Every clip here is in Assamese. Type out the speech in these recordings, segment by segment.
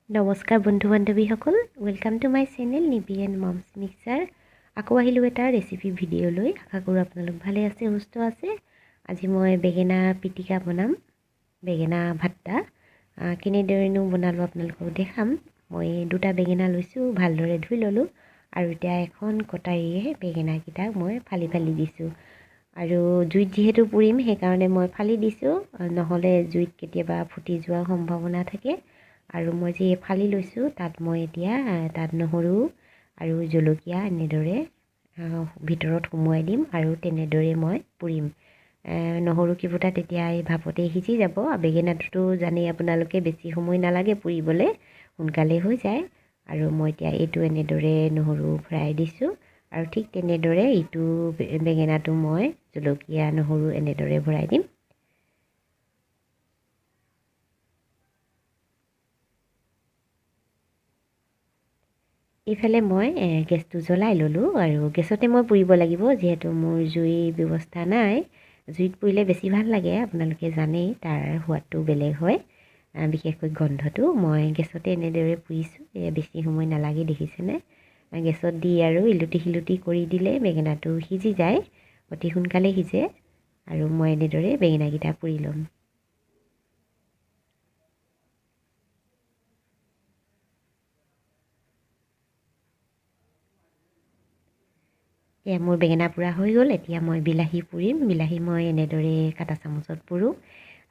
নমস্কাৰ বন্ধু বান্ধৱীসকল, welcome to my channel nibir&momsmixer। আকৌ আহিলোঁ এটা ৰেচিপি ভিডিঅ' লৈ। আশা কৰোঁ আপোনালোক ভালে আছে, সুস্থ আছে। আজি মই বেঙেনা পিটিকা বনাম, বেঙেনা ভাত্তা। কেনেদৰেনো বনালোঁ আপোনালোকক দেখাম। মই দুটা বেঙেনা লৈছোঁ, ভালদৰে ধুই ল'লোঁ আৰু এতিয়া এখন কটাৰীয়ে বেঙেনাকেইটা মই ফালি ফালি দিছোঁ। আৰু জুইত যিহেতু পুৰিম সেইকাৰণে মই ফালি দিছোঁ, নহ'লে জুইত কেতিয়াবা ফুটি যোৱাৰ সম্ভাৱনা থাকে। আৰু মই যি ফালি লৈছোঁ তাত মই এতিয়া তাত নহৰু আৰু জলকীয়া এনেদৰে ভিতৰত সুমুৱাই দিম আৰু তেনেদৰে মই পুৰিম। নহৰু কেইফুটা তেতিয়া এই ভাপতে সিজি যাব। বেঙেনাটোতো জানেই আপোনালোকে, বেছি সময় নালাগে পুৰিবলৈ, সোনকালে হৈ যায়। আৰু মই এতিয়া এইটো এনেদৰে নহৰু ভৰাই দিছোঁ আৰু ঠিক তেনেদৰে ইটো বেঙেনাটো মই জলকীয়া নহৰু এনেদৰে ভৰাই দিম। এইফালে মই গেছটো জ্বলাই ল'লোঁ আৰু গেছতে মই পুৰিব লাগিব, যিহেতু মোৰ জুইৰ ব্যৱস্থা নাই। জুইত পুৰিলে বেছি ভাল লাগে, আপোনালোকে জানেই তাৰ সোৱাদটো বেলেগ হয়, বিশেষকৈ গোন্ধটো। মই গেছতে এনেদৰে পুৰিছোঁ, বেছি সময় নালাগে দেখিছেনে। গেছত দি আৰু ইলুটি শিলুটি কৰি দিলে বেঙেনাটো সিজি যায়, অতি সোনকালে সিজে। আৰু মই এনেদৰে বেঙেনাকেইটা পুৰি ল'ম। এয়া মোৰ বেঙেনা পোৰা হৈ গ'ল। এতিয়া মই বিলাহী পুৰিম। বিলাহী মই এনেদৰে কাটা চামুচত পুৰোঁ।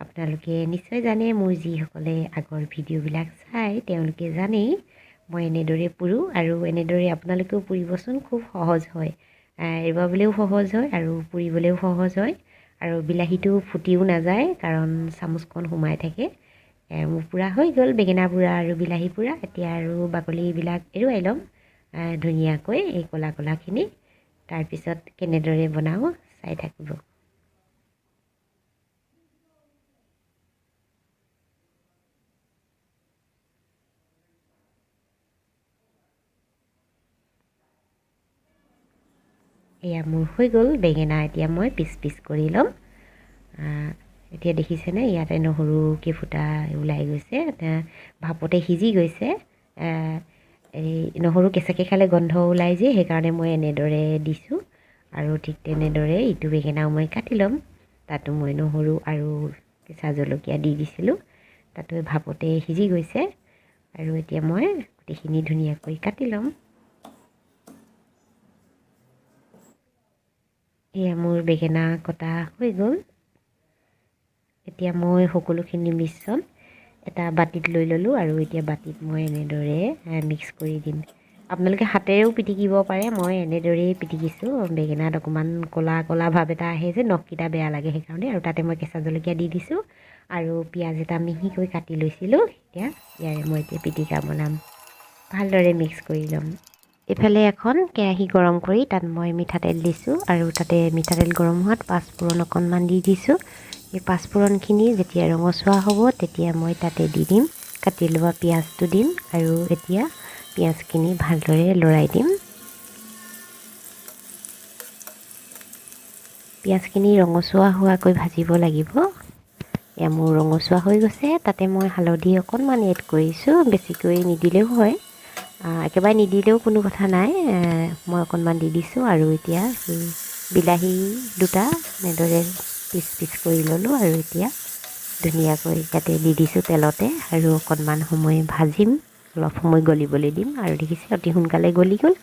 আপোনালোকে নিশ্চয় জানে, মোৰ যিসকলে আগৰ ভিডিঅ'বিলাক চায় তেওঁলোকে জানেই মই এনেদৰে পুৰোঁ। আৰু এনেদৰে আপোনালোকেও পুৰিবচোন, খুব সহজ হয়, এৰুৱাবলৈও সহজ হয় আৰু পুৰিবলৈও সহজ হয়। আৰু বিলাহীটো ফুটিও নাযায় কাৰণ চামুচখন সোমাই থাকে। মোৰ পোৰা হৈ গ'ল বেঙেনা পোৰা আৰু বিলাহী পোৰা। এতিয়া আৰু বাকলিবিলাক এৰুৱাই ল'ম ধুনীয়াকৈ, এই ক'লা ক'লাখিনি। তাৰপিছত কেনেদৰে বনাওঁ চাই থাকিব। এয়া মোৰ হৈ গ'ল বেঙেনা। এতিয়া মই পিচ পিচ কৰি ল'ম। এতিয়া দেখিছেনে, ইয়াতে নহৰু কেইফুটা ওলাই গৈছে, ভাপতে সিজি গৈছে। এই নহৰু কেঁচাকৈ খালে গোন্ধ ওলাই যে, সেইকাৰণে মই এনেদৰে দিছোঁ। আৰু ঠিক তেনেদৰে ইটো বেঙেনাও মই কাটি ল'ম। তাতো মই নহৰু আৰু কেঁচা জলকীয়া দি দিছিলোঁ, তাতো ভাপতে সিজি গৈছে। আৰু এতিয়া মই গোটেইখিনি ধুনীয়াকৈ কাটি ল'ম। এয়া মোৰ বেঙেনা কটা হৈ গ'ল। এতিয়া মই সকলোখিনি মিশ্ৰণ এটা বাতিত লৈ ল'লোঁ আৰু এতিয়া বাতিত মই এনেদৰে মিক্স কৰি দিম। আপোনালোকে হাতেৰেও পিটিকিব পাৰে, মই এনেদৰেই পিটিকিছোঁ। বেঙেনাত অকণমান ক'লা ক'লা ভাৱ এটা আহে যে, নখকেইটা বেয়া লাগে সেইকাৰণে। আৰু তাতে মই কেঁচা জলকীয়া দি দিছোঁ আৰু পিঁয়াজ এটা মিহিকৈ কাটি লৈছিলোঁ। এতিয়া ইয়াৰে মই এতিয়া পিটিকা বনাম। ভালদৰে মিক্স কৰি ল'ম। এইফালে এখন কেৰাহী গৰম কৰি তাত মই মিঠাতেল দিছোঁ আৰু তাতে মিঠাতেল গৰম হোৱাত পাঁচফোৰণ অকণমান দি দিছোঁ। এই পাঁচফোৰণখিনি যেতিয়া ৰঙচুৱা হ'ব তেতিয়া মই তাতে দি দিম কাটি লোৱা পিঁয়াজটো দিম আৰু এতিয়া পিঁয়াজখিনি ভালদৰে লৰাই দিম। পিঁয়াজখিনি ৰঙচুৱা হোৱাকৈ ভাজিব লাগিব। এয়া মোৰ ৰঙচুৱা হৈ গৈছে। তাতে মই হালধি অকণমান এড কৰিছোঁ, বেছিকৈ নিদিলেও হয়, একেবাৰে নিদিলেও কোনো কথা নাই, মই অকণমান দি দিছোঁ। আৰু এতিয়া বিলাহী দুটা এনেদৰে পিচ পিচ কৰি ল'লোঁ আৰু এতিয়া ধুনীয়াকৈ ইয়াতে দি দিছোঁ তেলতে আৰু অকণমান সময় ভাজিম, অলপ সময় গলিবলৈ দিম। আৰু দেখিছে অতি সোনকালে গলি গ'ল।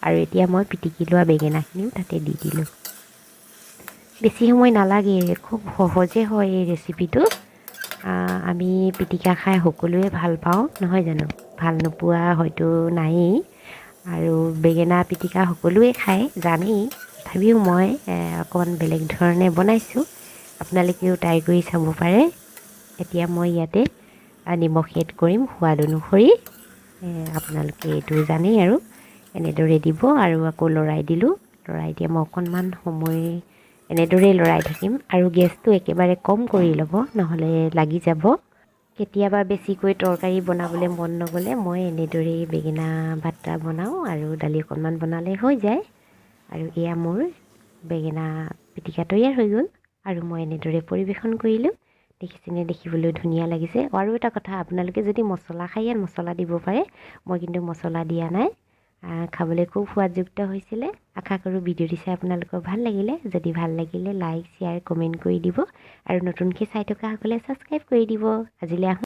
আৰু এতিয়া মই পিটিকি লোৱা বেঙেনাখিনিও তাতে দি দিলোঁ। বেছি সময় নালাগে, খুব সহজে হয় এই ৰেচিপিটো। আমি পিটিকা খাই সকলোৱে ভাল পাওঁ, নহয় জানো? ভাল নোপোৱা হয়তো নায়েই। আৰু বেঙেনা পিটিকা সকলোৱে খায়, জানেই। তথাপিও মই অকণমান বেলেগ ধৰণে বনাইছোঁ, আপোনালোকেও ট্ৰাই কৰি চাব পাৰে। এতিয়া মই ইয়াতে নিমখ এড কৰিম সোৱাদ অনুসৰি। আপোনালোকে এইটো জানেই আৰু এনেদৰে দিব আৰু আকৌ লৰাই দিলোঁ। লৰাই দিয়া মই অকণমান সময় এনেদৰেই লৰাই থাকিম আৰু গেছটো একেবাৰে কম কৰি ল'ব, নহ'লে লাগি যাব। কেতিয়াবা বেছিকৈ তৰকাৰী বনাবলৈ মন নগ'লে মই এনেদৰেই বেঙেনা ভাত্তা বনাওঁ আৰু দালি অকণমান বনালে হৈ যায়। আৰু এয়া মোৰ বেঙেনা পিটিকা তৈয়াৰ হৈ গ'ল আৰু মই এনেদৰে পৰিৱেশন কৰিলোঁ। দেখিছেনে, দেখিবলৈ ধুনীয়া লাগিছে। আৰু এটা কথা, আপোনালোকে যদি মছলা খাই ইয়াত মছলা দিব পাৰে, মই কিন্তু মছলা দিয়া নাই। খাবলৈ খুব সোৱাদযুক্ত হৈছিলে। আশা কৰোঁ ভিডিঅ'টি চাই আপোনালোকৰ ভাল লাগিলে। যদি ভাল লাগিলে লাইক শ্বেয়াৰ কমেণ্ট কৰি দিব আৰু নতুনকৈ চাই থকা সকলে ছাবস্ক্ৰাইব কৰি দিব। আজিলৈ আহোঁ।